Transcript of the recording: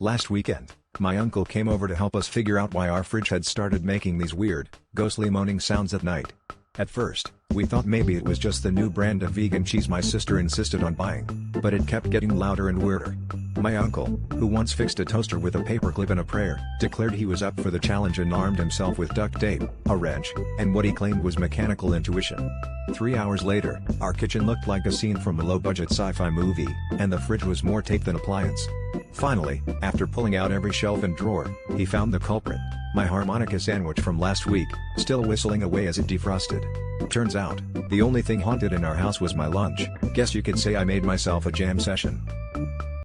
Last weekend, my uncle came over to help us figure out why our fridge had started making these weird, ghostly moaning sounds at night. At first, we thought maybe it was just the new brand of vegan cheese my sister insisted on buying, but it kept getting louder and weirder. My uncle, who once fixed a toaster with a paperclip and a prayer, declared he was up for the challenge and armed himself with duct tape, a wrench, and what he claimed was mechanical intuition. 3 hours later, our kitchen looked like a scene from a low-budget sci-fi movie, and the fridge was more tape than appliance. Finally, after pulling out every shelf and drawer, he found the culprit: my harmonica sandwich from last week, still whistling away as it defrosted. Turns out, the only thing haunted in our house was my lunch. Guess you could say I made myself a jam session.